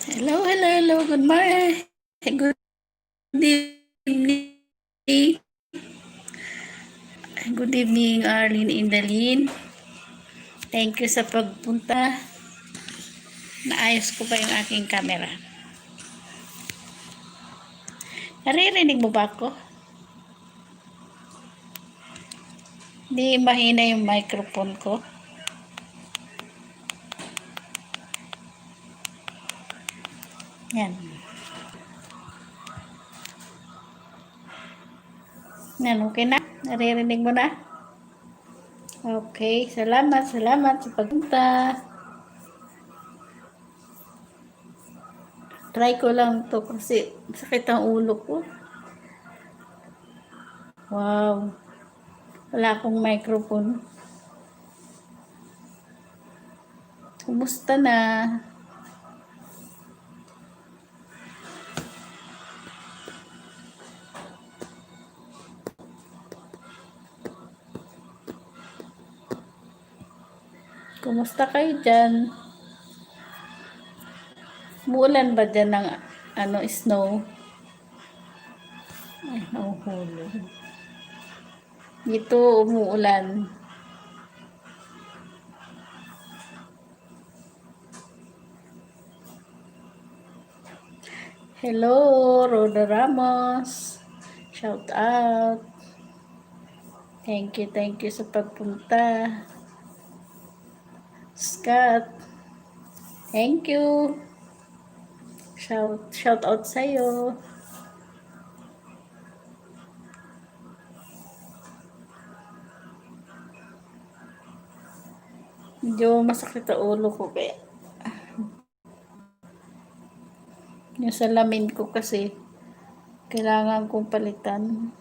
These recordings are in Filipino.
Hello, hello, hello. Good morning. Good evening. Good evening, Arlene Indalin. Thank you sa pagpunta. Naayos ko pa yung aking camera. Naririnig mo ba ako? Hindi mahina yung microphone ko. Yan. Yan, okay na? Naririnig mo na? Okay, salamat sa pagpunta. Try ko lang to kasi sakit ang ulo ko. Wow. Wala akong microphone. Kumusta na? Kumusta kayo dyan? Umuulan ba dyan ng snow? Ay, nahuhulog. Dito umuulan. Hello, Roda Ramos. Shout out. Thank you sa pagpunta. Scott, thank you. Shout out sa'yo. Medyo masakit ang ulo ko kaya. Yung salamin ko kasi kailangan kong palitan.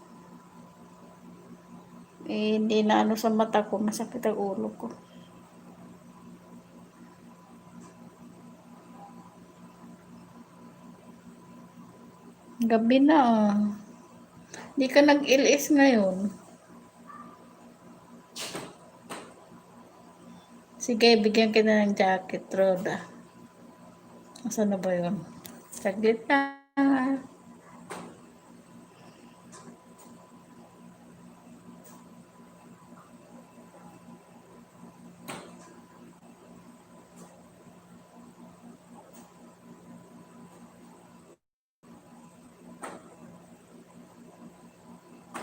Hindi na sa mata ko, masakit ang ulo ko. Gabi na. Hindi ka nag-LS ngayon. Sige, bigyan kita ng jacket, Roda. Asan na ba yun? Saglit na.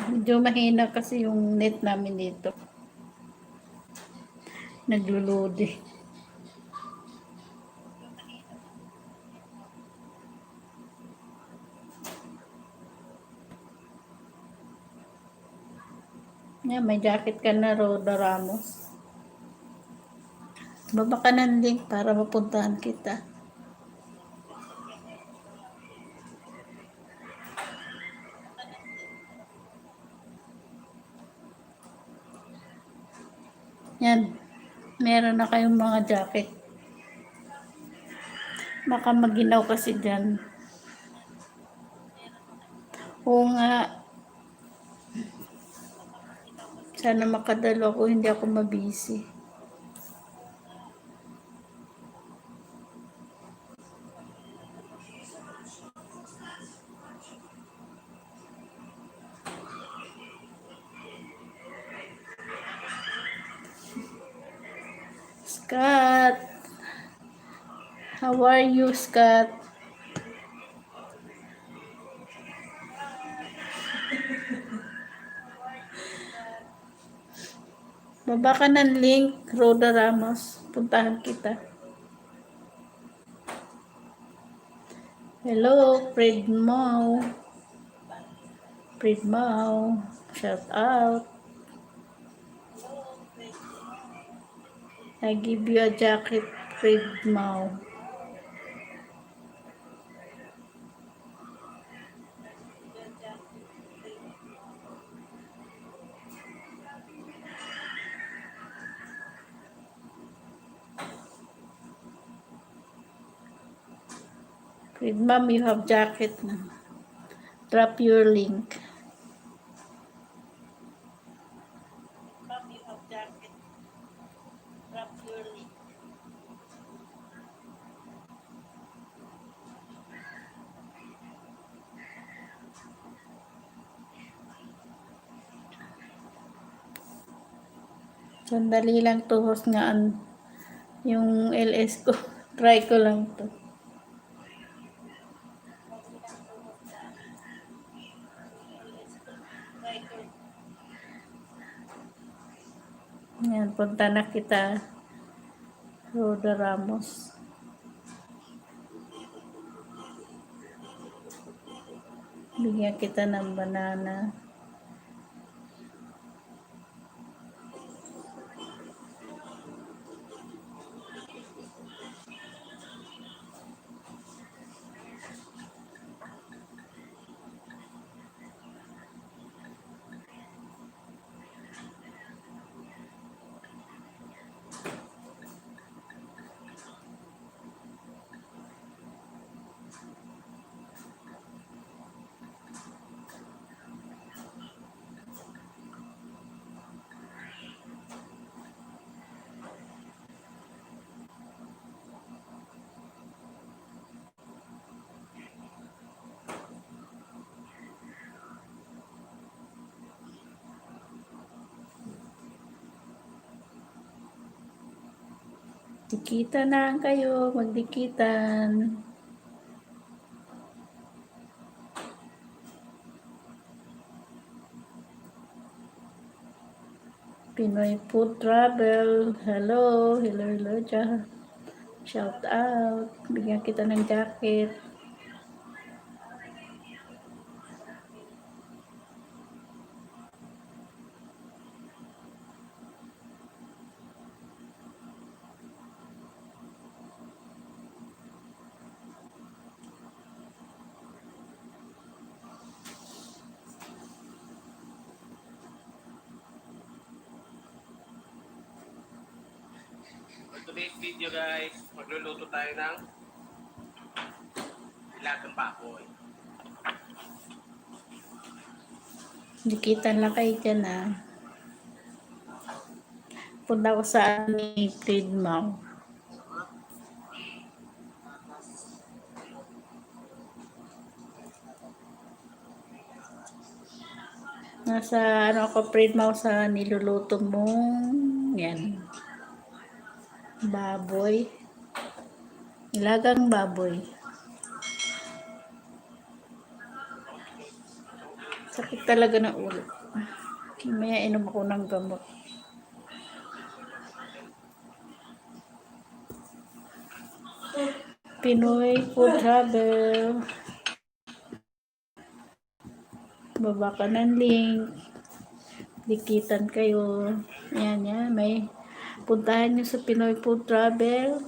Medyo mahina kasi yung net namin dito. Naglulodi. Yan, may jacket ka na, Roda Ramos. Baba ka ng link para mapuntahan kita. Yan. Meron na kayong mga jacket. Baka maginaw kasi dyan. Oo nga. Sana makadalo ako, hindi ako mabisi. Scott! How are you, Scott? Baba ka ng link, Roda Ramos. Puntahan kita. Hello, Fred Mau. Fred Mau. Shout out. I give you a jacket, Fred Mau. Fred Ma'am, you have jacket na. Drop your link. Ma'am, you have jacket. Drop your link. Sandali lang to, host nga yung LS ko. Try ko lang to. Yan, punta na kita. Roda Ramos. Bigyan kita ng banana. Dikita na kayo, magdikitan. Pinoy Food Travel. Hello, hello, hello dyan. Shout out. Bigyan kita ng jacket. For today's video guys, magluluto tayo ng ilagang baboy. Dikitan lang kayo dyan Punta ko sa ni Friedmouth. Nasa ako Friedmouth sa niluluto mong yan. Baboy. Ilagang baboy. Sakit talaga ng ulo. Mamaya inom ako ng gamot. Pinoy Food Travel. Baba ka ng link. Dikitan kayo. Ayan yan. May puntahan nyo sa Pinoy Food Travel.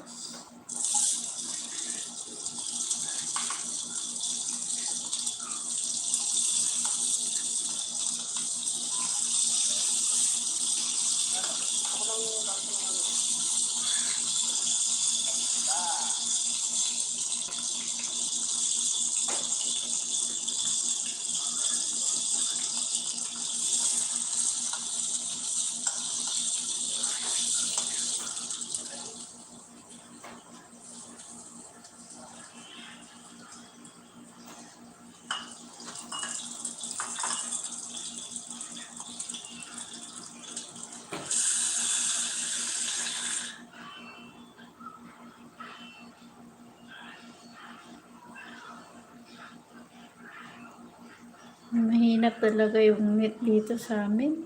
Mahina talaga yung net dito sa amin.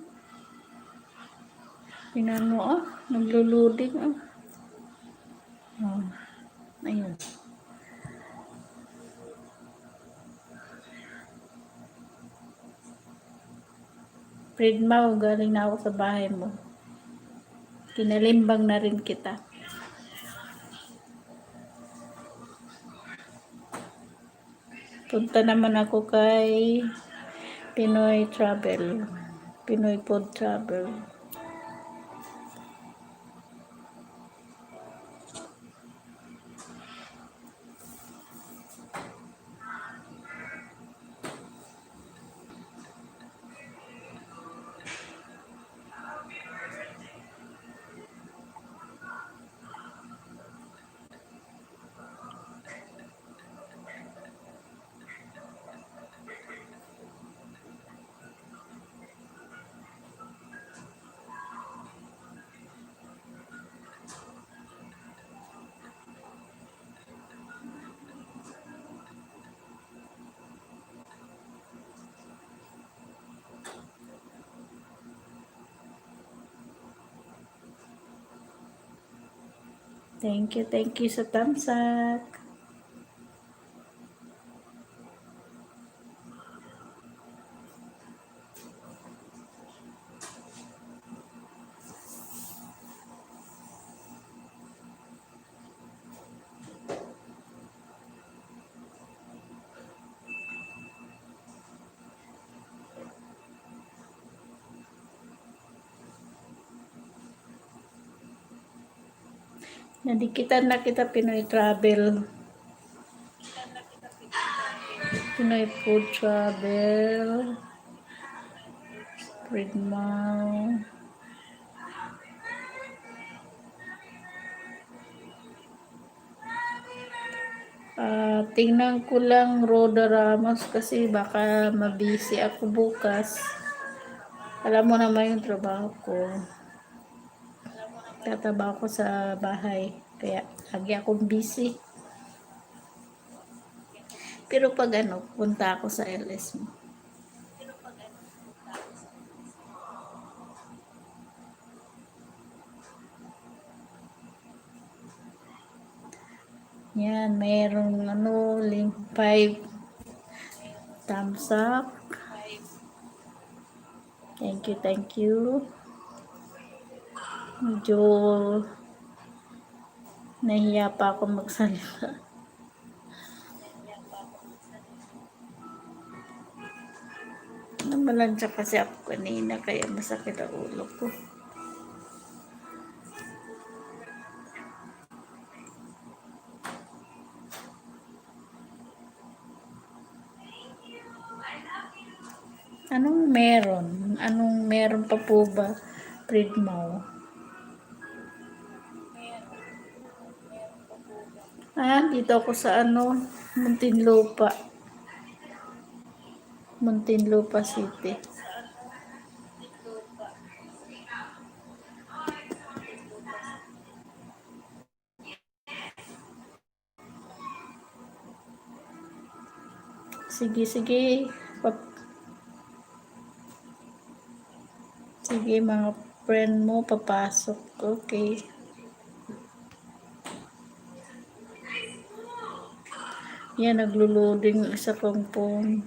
Pinano naglo-loading ayun. Friedmouth, galing na ako sa bahay mo. Kinalimbang na rin kita. Punta naman ako kay Pinoy Travel. Pinoy Food Travel. Thank you sa thumbs up. Nadikitan na kita Pinoy Travel. Pinoy Food Travel. Redmall. Tingnan ko lang Roda Ramos kasi baka mabisi ako bukas. Alam mo naman yung trabaho ko. Tatabaho ko sa bahay. Kaya lagi akong busy. Pero pag punta ako sa LS mo. Yan, mayroong link 5 thumbs up. Thank you. Medyo nahiya pa ako magsalita. Namalansya kasi ako kanina kaya masakit ang ulo ko. Anong meron? Anong meron pa po ba? Redmall. Dito ako sa Muntinlupa. Muntinlupa City. Sige. Sige, mga friend mo, papasok. Okay. Yan, naglo-loading isa kong phone.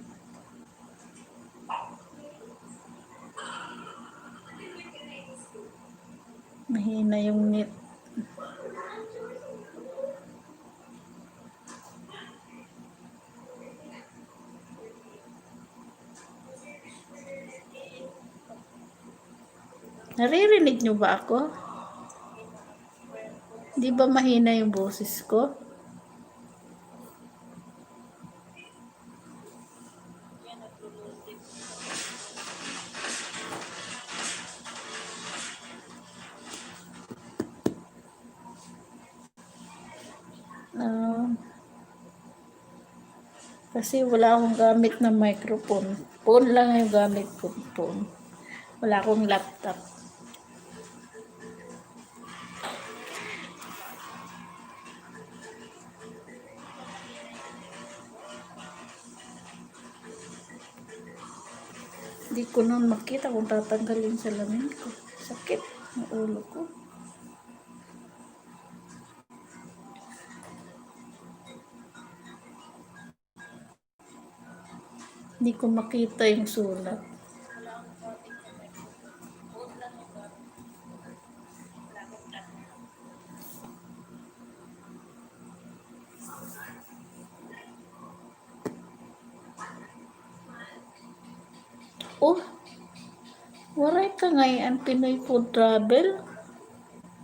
Mahina yung net. Naririnig nyo ba ako? Di ba mahina yung boses ko? Kasi wala akong gamit na microphone. Phone lang yung gamit ko. Phone. Wala akong laptop. Hindi ko nun makita kung tatanggalin sa lamin ko. Sakit ng ulo ko. Hindi ko makita yung sulat. Oh, waray ka ngayon Pinoy Food Travel.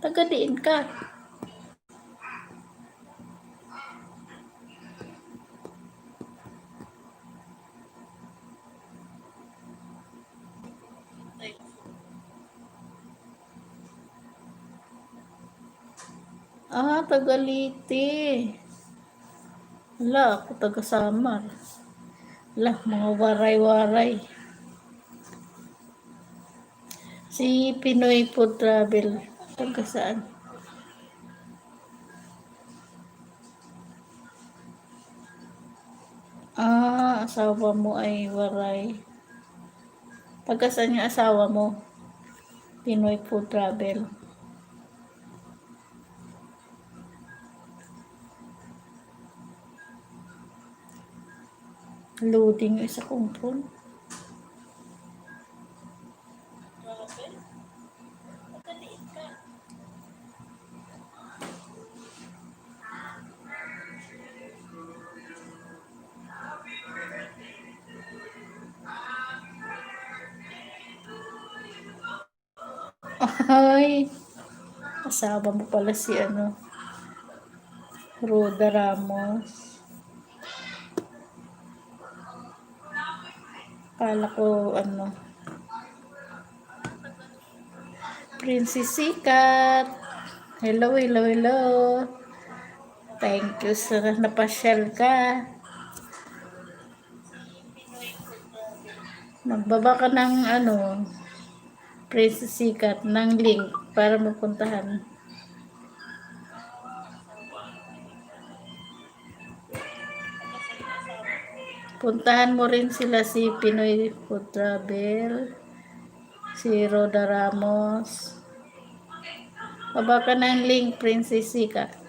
Tagadiin ka. Tagalite. Wala, ako taga Samar. Wala, mga waray-waray. Si Pinoy Food Travel. Taga saan? Asawa mo ay waray. Taga saan yung asawa mo? Pinoy Food Travel. Loading yung isa kong phone. Grabe. Mataliit ka. Ay, kasama mo pala si Roda Ramos. Kala ko Princess Sikat. Hello, hello, hello. Thank you sa napasyal ka. Magbaba ka ng Princess Sikat ng link para mapuntahan. Puntahan mo rin sila si Pinoy Food Travel, si Roda Ramos. Baba ka ng link, Princess Sikat.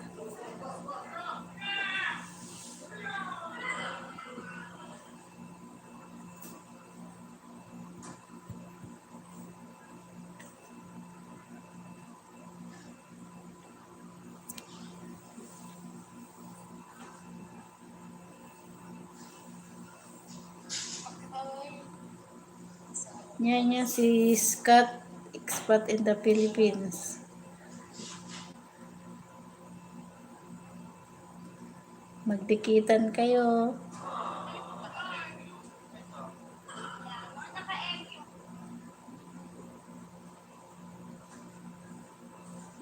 Yan si Scott, expat in the Philippines. Magdikitan kayo.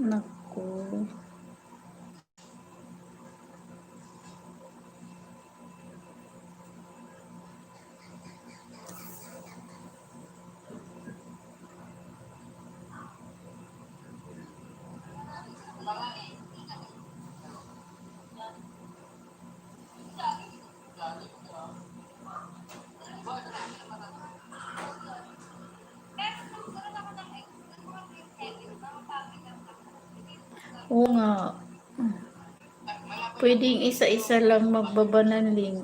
Naku. Oo nga. Pwedeng isa-isa lang magbaba ng link.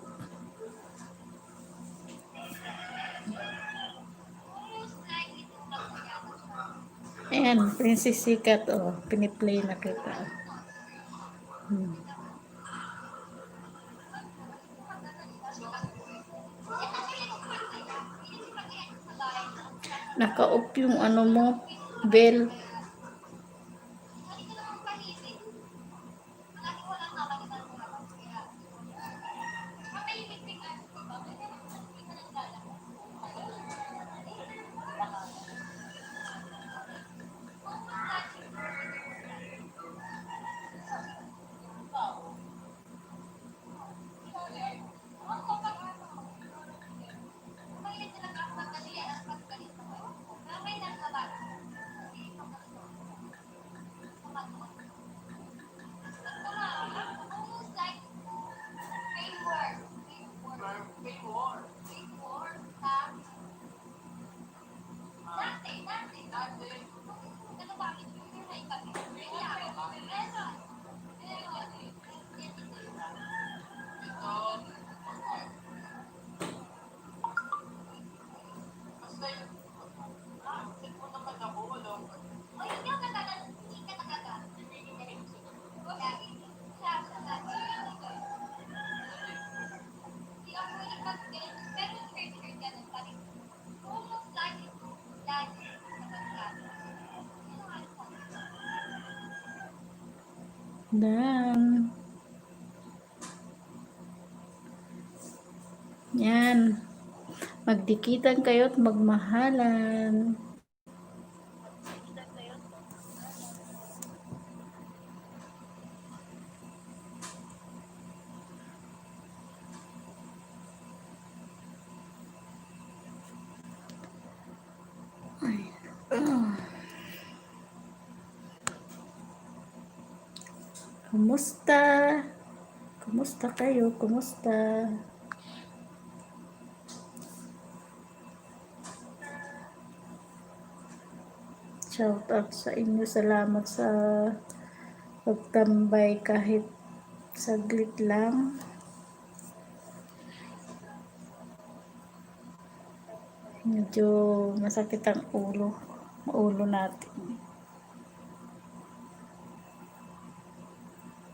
Ayan, Princess Sikat, piniplay na kita. Naka-off yung mo, bell. Dan. Yan. Magdikitan kayo at magmahalan. Kumusta? Kumusta kayo? Kumusta? Shout out sa inyo. Salamat sa pagtambay kahit saglit lang. Medyo masakit ang ulo natin.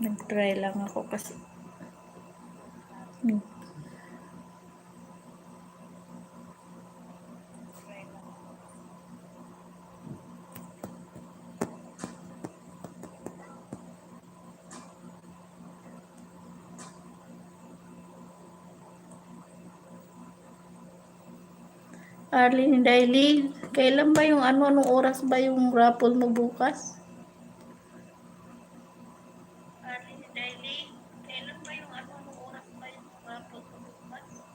Nag-try lang ako kasi. Arlene Daily, kailan ba yung anong oras ba yung raffle mo bukas? Arlene Daily, kailan ba yung anong oras ba yung raffle mo bukas?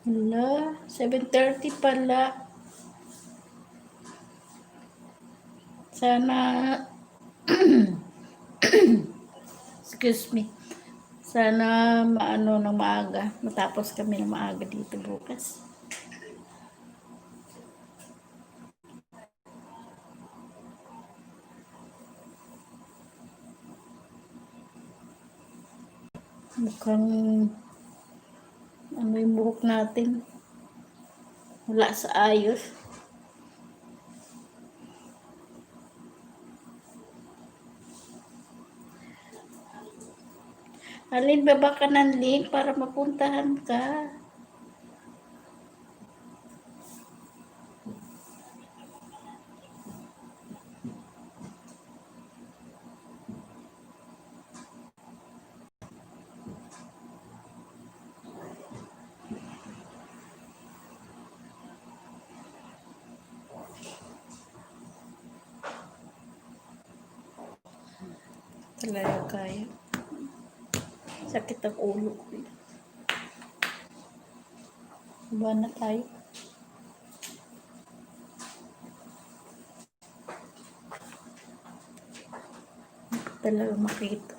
Hala, 7:30 pala. Sana, excuse me, sana maano ng maaga, matapos kami ng maaga dito bukas. Mukhang ano yung buhok natin, wala sa ayos. Alin, baba ka ng link para mapuntahan ka. Talaga kaya. Sakit ang ulo ko. Iba na tayo. Talaga makita.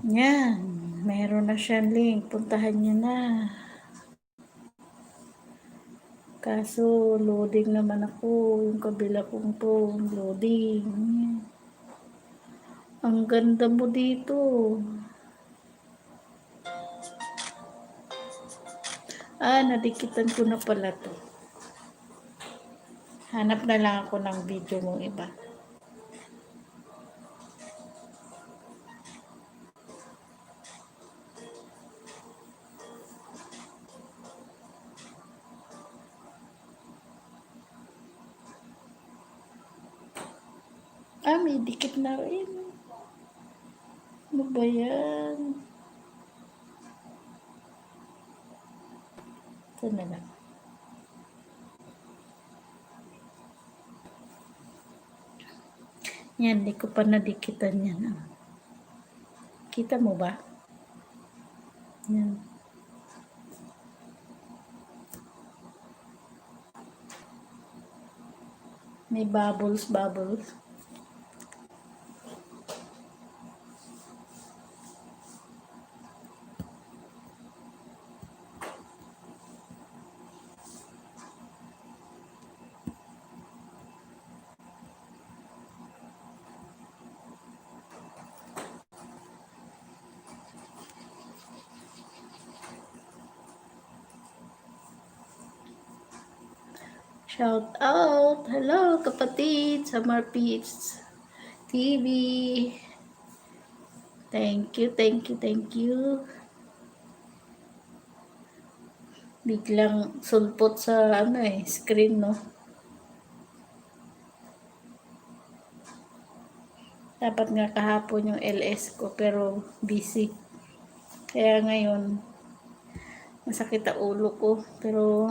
Yan. Meron na siyang link. Puntahan niyo na. Kaso, loading naman ako. Yung kabila kong phone, loading. Ang ganda mo dito. Nadikitan ko na pala to. Hanap na lang ako ng video mong iba. May dikit na rin. Ano ba yan? Ito na lang. Yan, di ko pa nadikitan yan. Kita mo ba? Yan. May bubbles. Shout out! Hello kapatid sa Marpits TV. Thank you. Biglang sulpot sa screen, no? Dapat nga kahapon yung LS ko pero busy. Kaya ngayon, masakit ang ulo ko. Pero,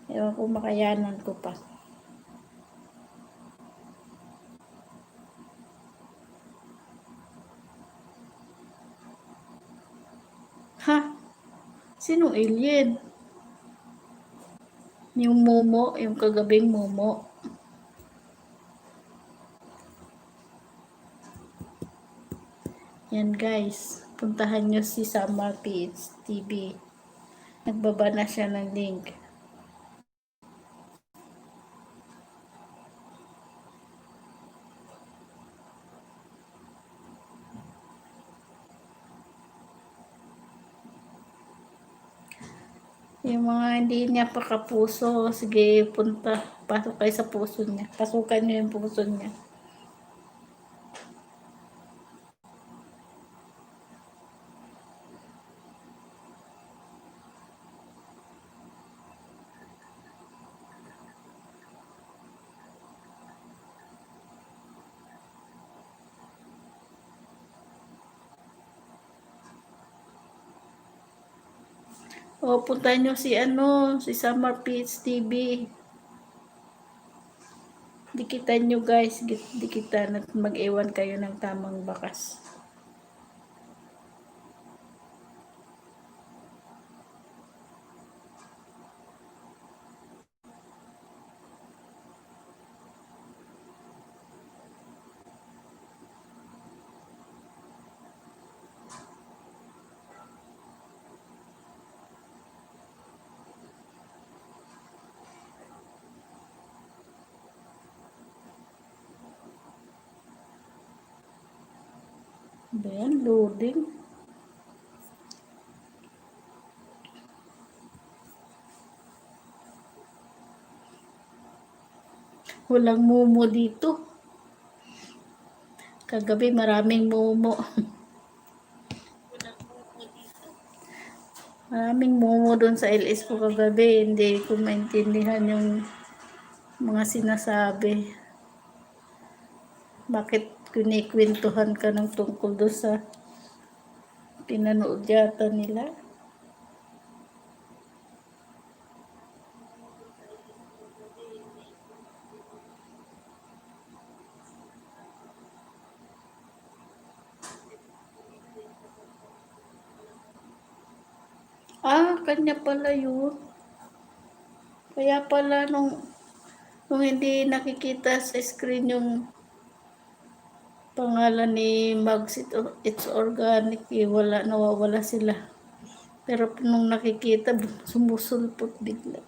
ewan ko makayanan ko pa. Ha? Sinong alien? Yung Momo, yung kagabing Momo. Yan guys, puntahan nyo si Summer Pits TV. Nagbaba na siya ng link. Yung mga hindi niya pa kapuso, sige punta, pasok kayo sa puso niya. Pasukan niyo yung puso niya. O, puntahan nyo si Summer Pits TV. Dikitan nyo guys, dikitan at mag-ewan kayo ng tamang bakas. Ayan, loading. Walang mumo dito. Kagabi maraming mumo. Maraming mumo doon sa LS ko kagabi. Hindi ko maintindihan yung mga sinasabi. Bakit kinikwentuhan ka ng tungkol doon sa pinanood yata nila? Ah, kanya pala yun. Kaya pala nung hindi nakikita sa screen yung pangalan ni Mags It's Organic, nawawala sila. Pero nung nakikita, sumusulpot bigla.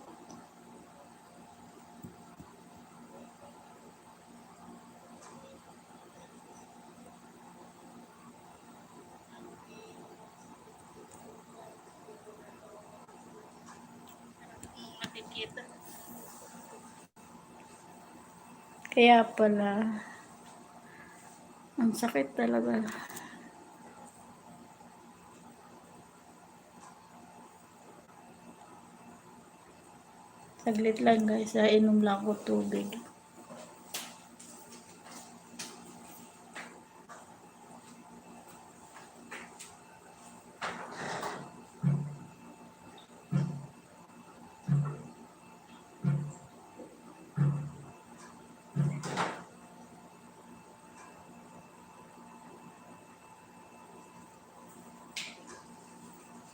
Kaya pala, ang sakit talaga. Saglit lang guys, inom lang ako tubig.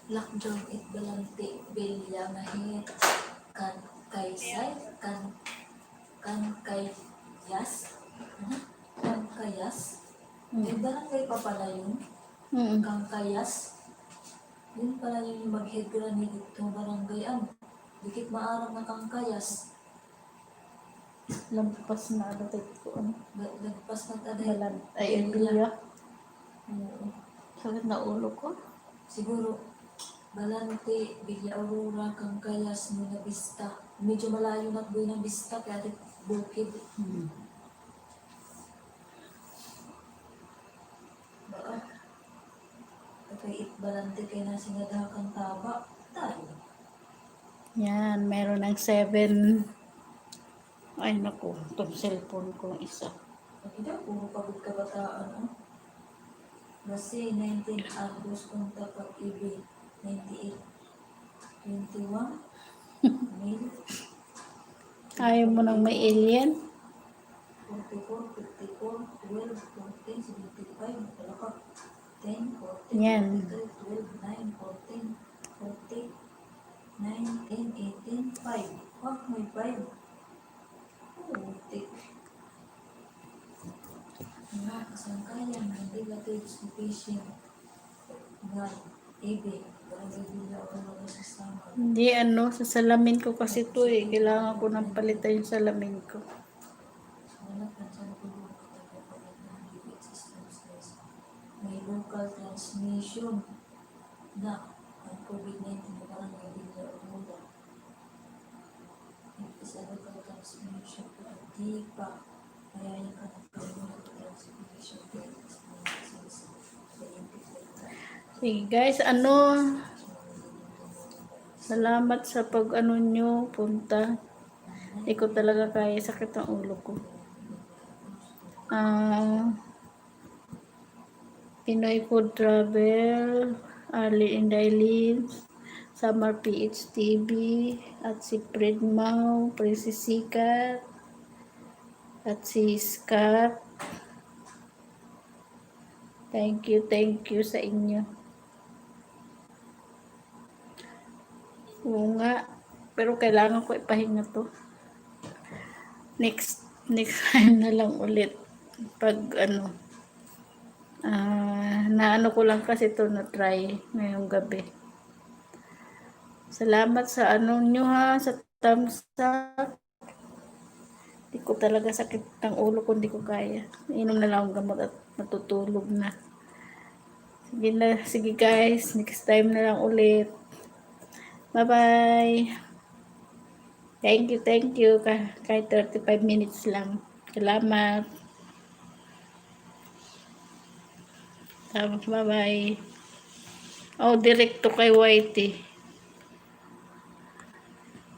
Lakjong it balanti bilya mahit kan kaysay kan kayas kan kayas yung barangay pa pala yun kan kayas yun pala yung maghidra ni itong barangay dikit maarang na kang kayas Lampas na adatid ko. lagpas na taday Ay, Elia. Oo. Sakit na ulo ko. Siguro Balante, Villa Aurora, Kangkayas, Buena Vista. Medyo malayo na Buena Vista, kaya di bukid. Baka, kakait Balante kay nasingadakang taba. Tayo. Yan, meron ng 7. Ay naku, itong cellphone ko isa. Hindi puro pagod kabataan. Basi, 19 August, punta pag-ibig. 98, 21, May, Ayaw mo nang may alien? 44, 54, 12, 14, 75, wala ka. 10, 14, Yan. 43, 12, 9, 14, 40, 9, 10, 18, 5. Oh, may 5. Putik. Mga kasangkayan, hindi gatid patient. God, ibig, barangay bila o mga sasama. Hindi ano, sa salamin ko kasi to eh. Kailangan ko nang palitan yung salamin ko. Wala ka dyan tulong katagapalit ng living systems guys. May local transmission na ang COVID-19 na barangay bila o mula. Isa local transmission pero di pa mayayang ka ng local transmission dahil sa mga disease na identified ka. Sige guys, ano, salamat sa pag ano nyo, punta. Hindi ko talaga kaya, sakit ang ulo ko. Pinoy Food Travel, Arlie and Eileen, Summer PH TV, at si Fred Mau, Princess Sikat, at si Scott. Thank you sa inyo. Oo nga, pero kailangan ko ipahinga to. Next time na lang ulit. Pag ano, naano ko lang kasi to na try ngayong gabi. Salamat sa ano nyo ha, sa thumbs up. Hindi ko talaga sakit ng ulo ko, hindi ko kaya. Inom na lang ang gamot at matutulog na. Sige guys, next time na lang ulit. Bye-bye. Thank you. Kahit 35 minutes lang. Salamat. Bye-bye. Oh, direkto kay Whitey.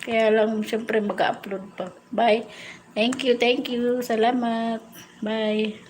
Kaya lang, syempre, mag-upload pa. Bye. Thank you. Salamat. Bye.